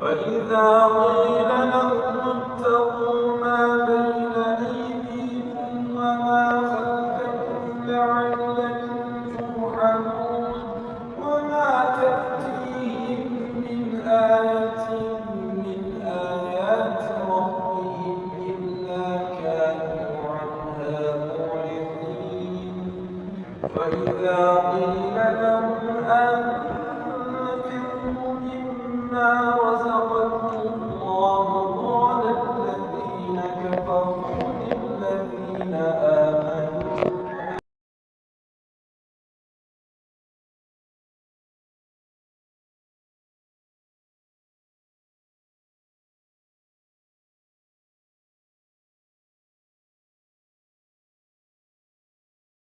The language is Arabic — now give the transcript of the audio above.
وإذا قيل لهم اتقوا ما بين أيديكم وما خلفكم لعلكم ترحمون وما تأتيهم من آية من آيات ربهم إلا كانوا عنها معرضين وإذا قيل لهم